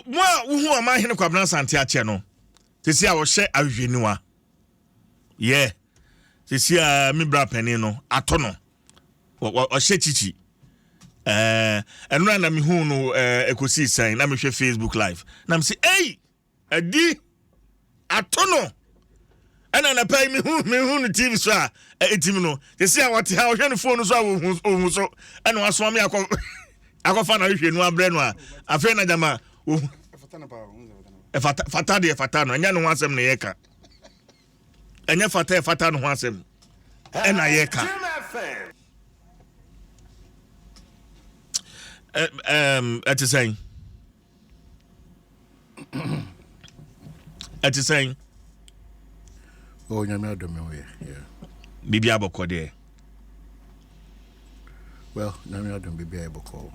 Mo who Omanhene Kwabena Asante ache no. Tisi a wo hye ahwehweniwa. Yeah. Tisi a mi bra pani no ato no. O hye chichi. Enu na mi hu no ekosi sign na me hwe Facebook live. Na me say, "Hey! Adi ato no." Ena na pay me hu no TV so a etim no. Tisi a what ha hwe no phone so a wo so. Ena waso me akọfa na hwe no abre no a afa na jama fata de fata no enya no ho asem na yeka enya fata no ho asem ena yeka ati saying oh nyame Adom we yeah bibia bokọ de well nyame Adom bibia bokọ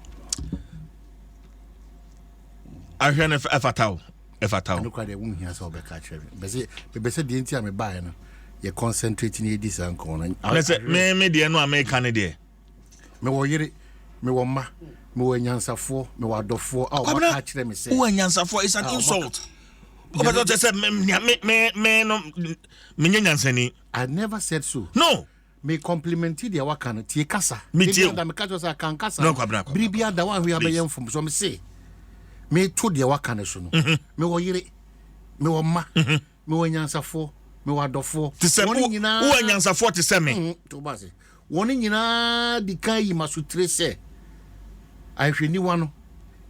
ahwe na efatao no kwade won hia so be ka chere be se de ntia me bae no ye concentrate ni edi san kon no me de no America ne de me wo yire me wo ma me wo nyansafo me wo adofo a wo ka chere me se wo nyansafo is an insult but just say me no me nyansani. I never said so. No. Me complimented the wakano tie kasa. Me tie. Me catch say kan kasa. No kwabra. Bribia da wan we abeyem fom so me say. Me to the wakano so no. Me wo yire. Me wo ma. Me wo nyansafo. Me wo adofo. Woni nyina. Wo nyansafo te se me. To ba se. Woni nyina di kan yi masutre se. I hweni wano.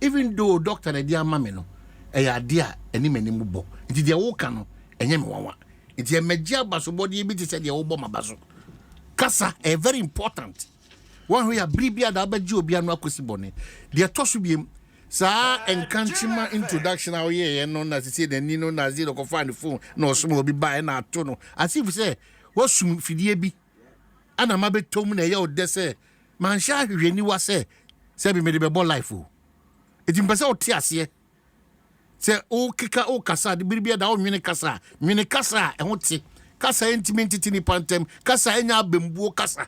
Even though doctor na dia ma me no. Eya dia eni mani mu bo. Nti dia wo ka no enye me wanwa. Nti e magia baso body bi te se dia wo bo mabaso. Kasa very important. One we are bribia da ba ji obi anu akosi bone. Dia toso biem sa enkanchima introduction awo ye no na se de ni no na zero ko fa ni phone na osum obi ba na ato no. As if say wasum fidie bi ana mabetom na ye ode se man sha hwehweni wa se bi me de be bo life o. Eti mpese o ti ase se o kika o kasa de biribia da o nwene kasa e ho ti kasa intimate ni pantem kasa enya abembuo kasa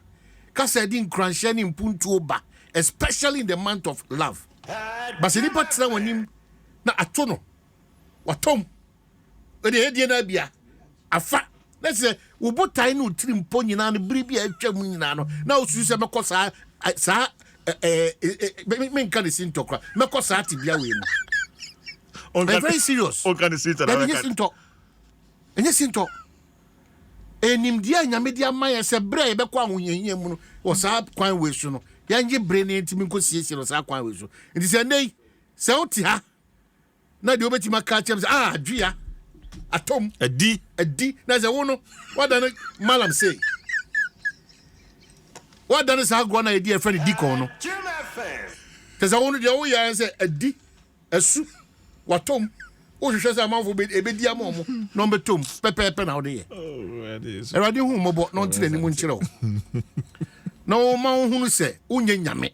di nkranhye ni mpuntu oba especially in the month of love but se ni patra wanim na ato no watom e de hedie na bia afa let's say wo botai no trimpo nyina no biribia atwam nyina no na osusu se mekosa sa men kan sintokra mekosa atibia we mu. I'm very serious. Enye sinto. Enim dia nyame dia maye se bre be kwa ahonyehia mu no wo sa kwan we so no. Ya nje bre ne ntimi nkosiesie no sa kwan we so. Nti se nei se oti ha na de obeti maka chem se dua atom adi na se wo no wada no malam say wada no sa gro na edi e friend di kon no. Te se wo no de wo ya se adi asu watom o hwehwe se amanfo ebedi amomo no betom pepepe na ode ye erade hu mobo no ntire ni mu nkire o no ma hu se unye nyame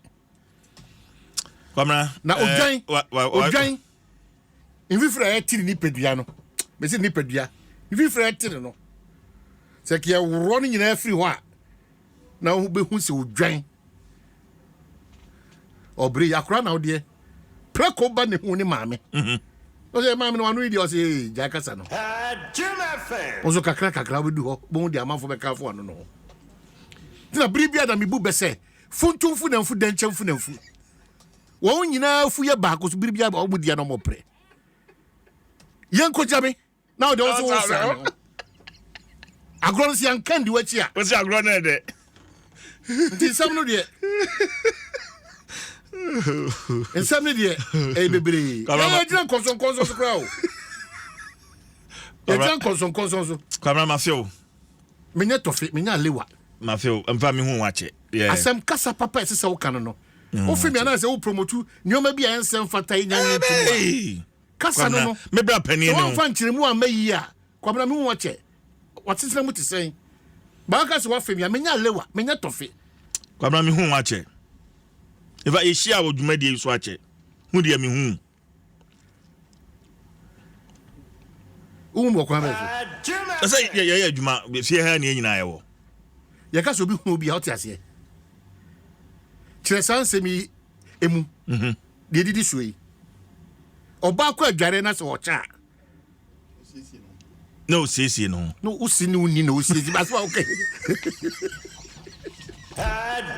kwamra na odwan invifra tiri ni pedua no be se ni pedua invifra tiri no se ke woro ni nyina afiri ho a na hu be hu se odwan obri yakora na ode preko ba ne hu ni maame o se maame no anu idi o se jakasa no o so kakra we du ho bon di amanfo be ka fo anu no tina bribia da mebu bese funtumfu na mfu denchemfu na mfu wo nyina fu ye ba ko so bribia ba obu dia no mo pre yenko jame na o de o so wo sa agron si ankandi wachi a o si agron na de nti sam no de ensam ne de bebre e jira konson so kra o e jira konson so kamera mafio menya tofe menya lewa mafio mfa mi hu wache yeah asem kasa papa esese wo kan no o fi mi ana se wo promote nyoma bia ensem fata nyanyi ntu kasa no me bra pani no wo fa nkyeremu a mayi a kwabra mi hu wache watesena mu te sen ba ka se wo fa mi menya lewa menya tofe kwabra mi hu wache if I share wo dwumadi so ache hu dia mi hu mo kwa meso asa ya dwuma fie ha na nyina ye wo ya ka so bi hu obi a ote ase kire sansemi emu de didi so yi Oba kwa adware na se wocha. No, sisi no. No usini uni no sisi but okay.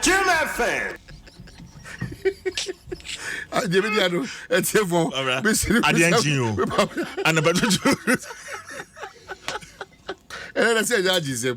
Jim FM. Jemi dia no etefo. Adianchi yo. Anabatu. Ela se já disse.